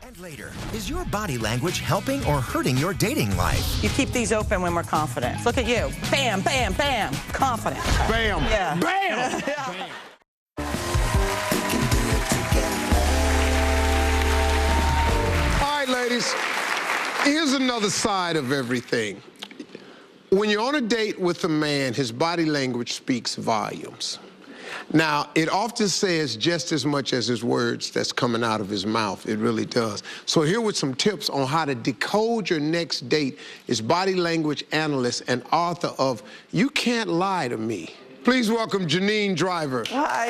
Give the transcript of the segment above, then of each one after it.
And later, is your body language helping or hurting your dating life? You keep these open when we're confident. Look at you. Bam, bam, bam. Confident. Bam. Yeah. Bam. Yeah. All right, ladies. Here's another side of everything. When you're on a date with a man, his body language speaks volumes. Now, it often says just as much as his words that's coming out of his mouth. It really does. So here with some tips on how to decode your next date is body language analyst and author of You Can't Lie to Me. Please welcome Janine Driver. Hi.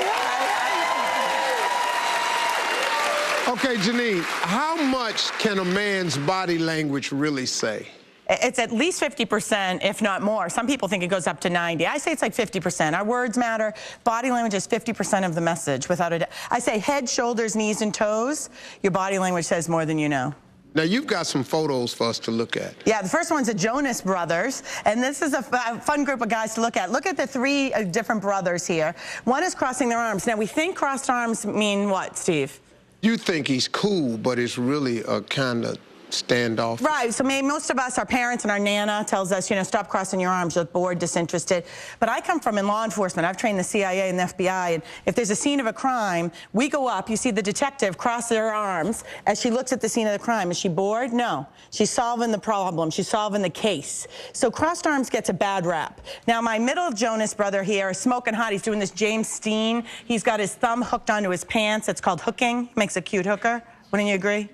Okay, Janine, how much can a man's body language really say? It's at least 50%, if not more. Some people think it goes up to 90. I say it's like 50%. Our words matter. Body language is 50% of the message, without a doubt. I say head, shoulders, knees, and toes. Your body language says more than you know. Now, you've got some photos for us to look at. Yeah, the first one's the Jonas Brothers, and this is a fun group of guys to look at. Look at the three different brothers here. One is crossing their arms. Now, we think crossed arms mean what, Steve? You think he's cool, but it's really a kind of standoff. Right, so maybe most of us, our parents and our Nana tells us, you know, stop crossing your arms, you look bored, disinterested. But I come from in law enforcement. I've trained the CIA and the FBI, and if there's a scene of a crime, we go up, you see the detective cross their arms as she looks at the scene of the crime. Is she bored? No. She's solving the problem. She's solving the case. So crossed arms gets a bad rap. Now, my middle Jonas brother here is smoking hot. He's doing this James Steen. He's got his thumb hooked onto his pants. It's called hooking. He makes a cute hooker. Wouldn't you agree?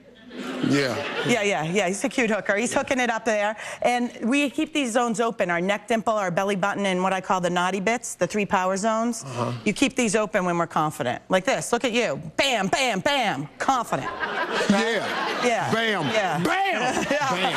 Yeah. Yeah, he's a cute hooker. He's hooking it up there. And we keep these zones open, our neck dimple, our belly button, and what I call the naughty bits, the 3 power zones. You keep these open when we're confident. Like this, look at you. Bam, bam, bam, confident. Right? Yeah. Yeah. Bam. Yeah. Bam. Bam.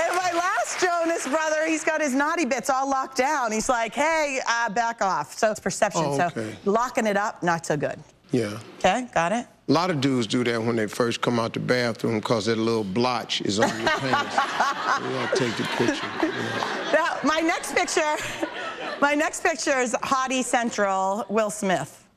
And my last Jonas brother, he's got his naughty bits all locked down. He's like, hey, back off. So it's perception. Oh, okay. So locking it up, not so good. Yeah. Okay, got it? A lot of dudes do that when they first come out the bathroom because that little blotch is on your pants. You want to take the picture. Yeah. Now, my next picture is Hottie Central, Will Smith.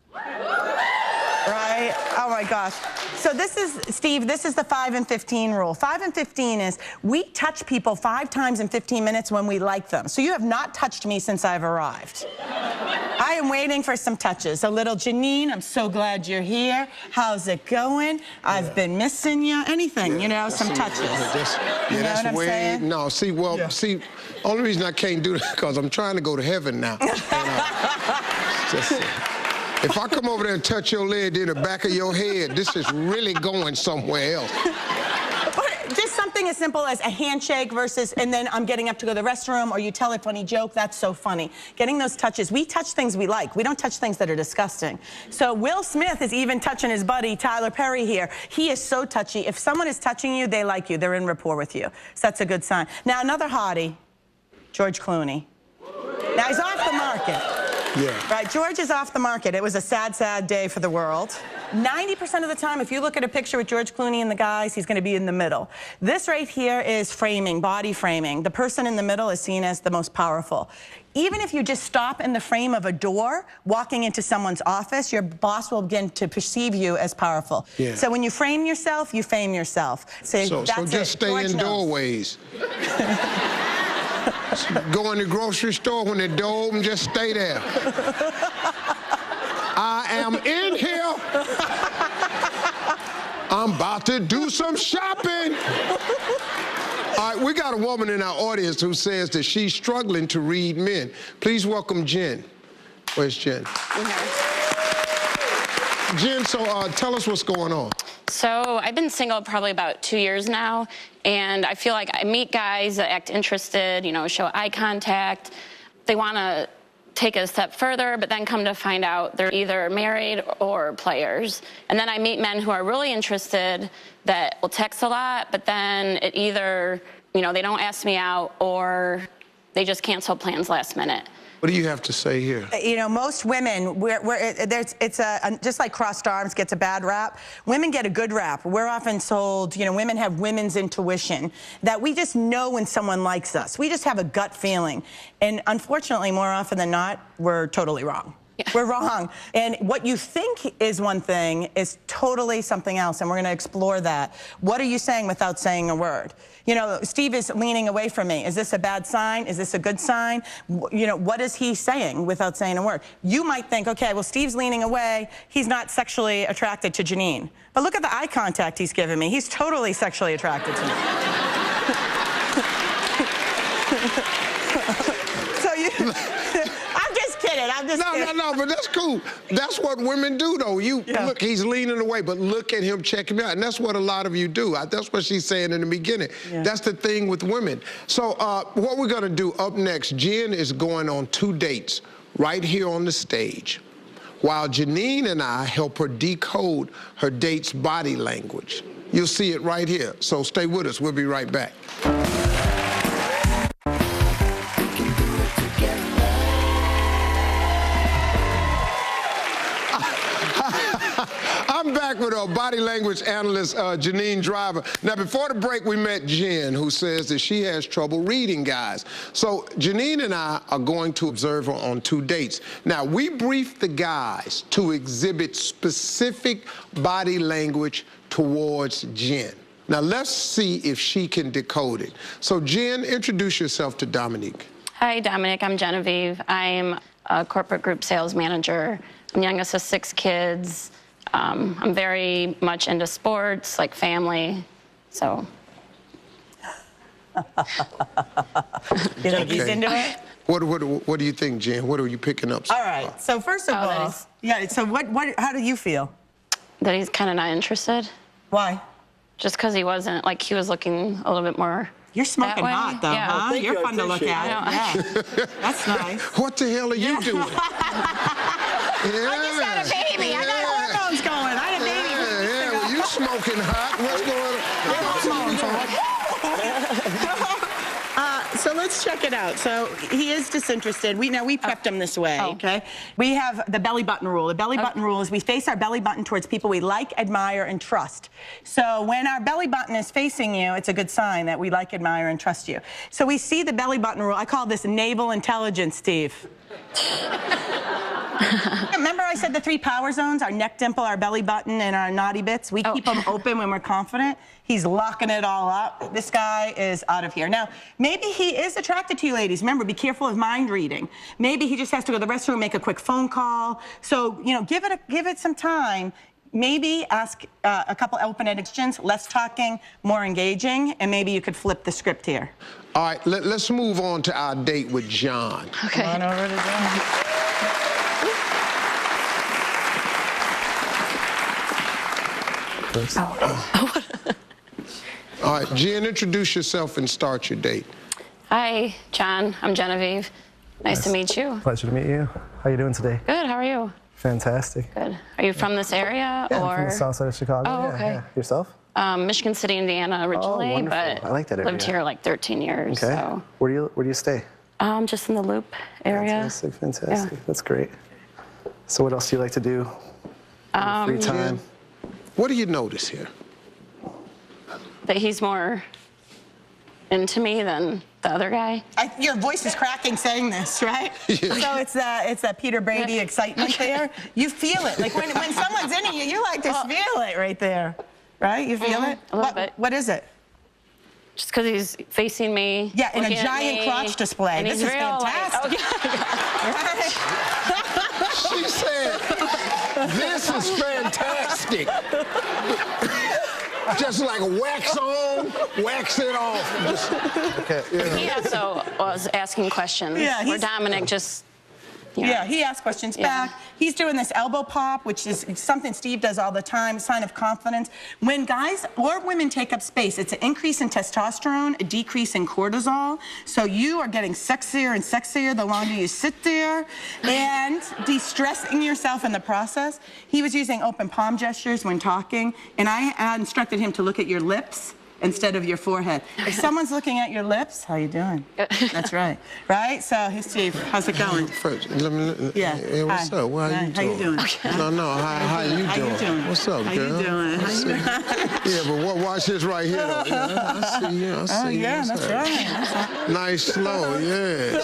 Right? Oh my gosh. So this is, Steve, this is the 5 and 15 rule. 5 and 15 is we touch people 5 times in 15 minutes when we like them. So you have not touched me since I've arrived. I am waiting for some touches. A little Janine, I'm so glad you're here. How's it going? I've been missing you. Anything, you know, some touches. You know what I'm saying? No, see, only reason I can't do that because I'm trying to go to heaven now. If I come over there and touch your leg in the back of your head, this is really going somewhere else. Just something as simple as a handshake versus, and then I'm getting up to go to the restroom, or you tell a funny joke, that's so funny. Getting those touches, we touch things we like. We don't touch things that are disgusting. So Will Smith is even touching his buddy, Tyler Perry here. He is so touchy. If someone is touching you, they like you. They're in rapport with you. So that's a good sign. Now, another hottie, George Clooney. Now, he's off the market. Yeah. Right, George is off the market. It was a sad, sad day for the world. 90% of the time, if you look at a picture with George Clooney and the guys, he's going to be in the middle. This right here is framing, body framing. The person in the middle is seen as the most powerful. Even if you just stop in the frame of a door, walking into someone's office, your boss will begin to perceive you as powerful. Yeah. So when you frame yourself, you fame yourself. So just stay in doorways. Go in the grocery store when the door open, just stay there. I am in here. I'm about to do some shopping. All right, we got a woman in our audience who says that she's struggling to read men. Please welcome Jen. Where's Jen? Jen, so tell us what's going on. So I've been single probably about 2 years now, and I feel like I meet guys that act interested, you know, show eye contact. They want to take it a step further, but then come to find out they're either married or players. And then I meet men who are really interested that will text a lot, but then it either, you know, they don't ask me out or they just cancel plans last minute. What do you have to say here? You know, most women, just like crossed arms gets a bad rap, women get a good rap. We're often told, you know, women have women's intuition, that we just know when someone likes us. We just have a gut feeling. And unfortunately, more often than not, we're totally wrong. We're wrong. And what you think is one thing is totally something else, and we're going to explore that. What are you saying without saying a word? You know, Steve is leaning away from me. Is this a bad sign? Is this a good sign? You know, what is he saying without saying a word? You might think, okay, well, Steve's leaning away. He's not sexually attracted to Janine. But look at the eye contact he's giving me. He's totally sexually attracted to me. So you... No, but that's cool. That's what women do, though. Look, he's leaning away, but look at him checking me out. And that's what a lot of you do. That's what she's saying in the beginning. Yeah. That's the thing with women. So what we're going to do up next, Jen is going on 2 dates right here on the stage, while Janine and I help her decode her date's body language. You'll see it right here. So stay with us. We'll be right back. I'm back with our body language analyst, Janine Driver. Now, before the break, we met Jen, who says that she has trouble reading guys. So Janine and I are going to observe her on 2 dates. Now, we briefed the guys to exhibit specific body language towards Jen. Now, let's see if she can decode it. So, Jen, introduce yourself to Dominique. Hi, Dominic. I'm Genevieve. I'm a corporate group sales manager. I'm youngest of 6 kids. I'm very much into sports, like family, so. You think he's into it? What do you think, Jen? What are you picking up? All right, so first of all, so how do you feel? That he's kind of not interested. Why? Just because he wasn't, like, he was looking a little bit more. You're smoking hot, though, yeah. huh? You're fun to look at. Yeah. That's nice. What the hell are you doing? I just had a baby. I got hormones going. I had a baby. Well, you smoking hot. What's going on? So let's check it out. So he is disinterested. We prepped him this way, okay? We have the belly button rule. The belly button rule is we face our belly button towards people we like, admire, and trust. So when our belly button is facing you, it's a good sign that we like, admire, and trust you. So we see the belly button rule. I call this naval intelligence, Steve. Remember I said the 3 power zones, our neck dimple, our belly button, and our naughty bits? We keep them open when we're confident. He's locking it all up. This guy is out of here. Now, maybe he is attracted to you, ladies. Remember, be careful of mind reading. Maybe he just has to go to the restroom, make a quick phone call. So, you know, give it some time. Maybe ask a couple open-ended questions, less talking, more engaging, and maybe you could flip the script here. All right, let's move on to our date with John. Okay. Come on over to John. All right, Jen, introduce yourself and start your date. Hi, John. I'm Genevieve. Nice to meet you. Pleasure to meet you. How are you doing today? Good. How are you? Fantastic. Good. Are you from this area? Yeah, or? I'm from the south side of Chicago. Oh, okay. Yeah. Yourself? Michigan City, Indiana originally, wonderful. but I like that area. lived here like 13 years. Okay. So. Where do you stay? Just in the Loop area. Fantastic. Yeah. That's great. So what else do you like to do? Free time? What do you notice here? That he's more into me than the other guy. Your voice is cracking saying this, right? Yeah. So it's that Peter Brady excitement there. You feel it. Like when someone's into you, you like to feel it right there. Right? You feel it? A little bit. What is it? Just because he's facing me. Yeah, in a giant crotch display. And this he's is real, fantastic. She said, this is fantastic. Just like wax on, wax it off. Okay. He also was asking questions. Yeah, where Dominic just. Yeah, he asks questions back. He's doing this elbow pop, which is something Steve does all the time, sign of confidence. When guys or women take up space, it's an increase in testosterone, a decrease in cortisol. So you are getting sexier and sexier the longer you sit there and de-stressing yourself in the process. He was using open palm gestures when talking, and I instructed him to look at your lips instead of your forehead. If someone's looking at your lips, how you doing? That's right. Right? So, hey, Steve, how's it going? First, let me, yeah. What's up? How you doing? How you doing? No, how you doing? How you doing? What's up, girl? How you doing? Yeah, but watch this right here. I see you. I see oh, yeah, you. That's right. Nice slow, yeah.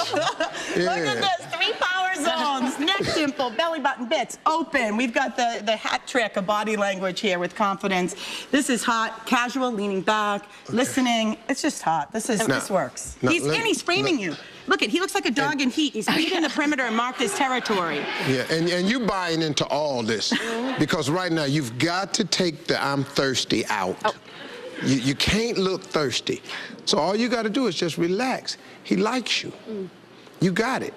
Look at this, 3 power zones. bones, neck dimple, belly button bits, open. We've got the hat trick of body language here with confidence. This is hot, casual, leaning back, listening. It's just hot. This works. He's framing you. Look, he looks like a dog in heat. He's beating the perimeter and marked his territory. Yeah, and you buying into all this because right now you've got to take the I'm thirsty out. Oh. You can't look thirsty. So all you got to do is just relax. He likes you. You got it.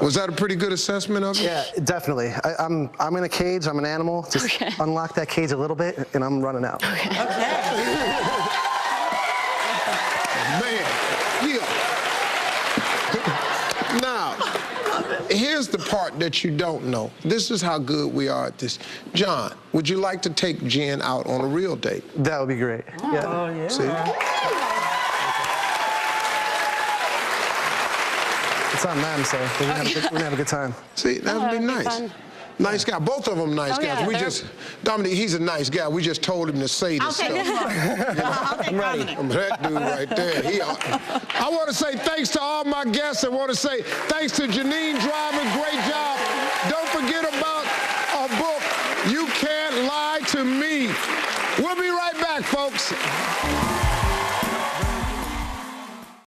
Was that a pretty good assessment of it? Yeah, definitely. I'm in a cage. I'm an animal. Just unlock that cage a little bit, and I'm running out. Okay. Man, yeah. Now, here's the part that you don't know. This is how good we are at this. John, would you like to take Jen out on a real date? That would be great. Oh, yeah. See? It's on them, so we're gonna have a good time. See, that would be nice. Nice guy. Both of them nice guys. Yeah, Dominic, he's a nice guy. We just told him to say this stuff. I'll take Dominic. That dude right there. I want to say thanks to all my guests. I want to say thanks to Janine Driver. Great job. Don't forget about our book, You Can't Lie to Me. We'll be right back, folks.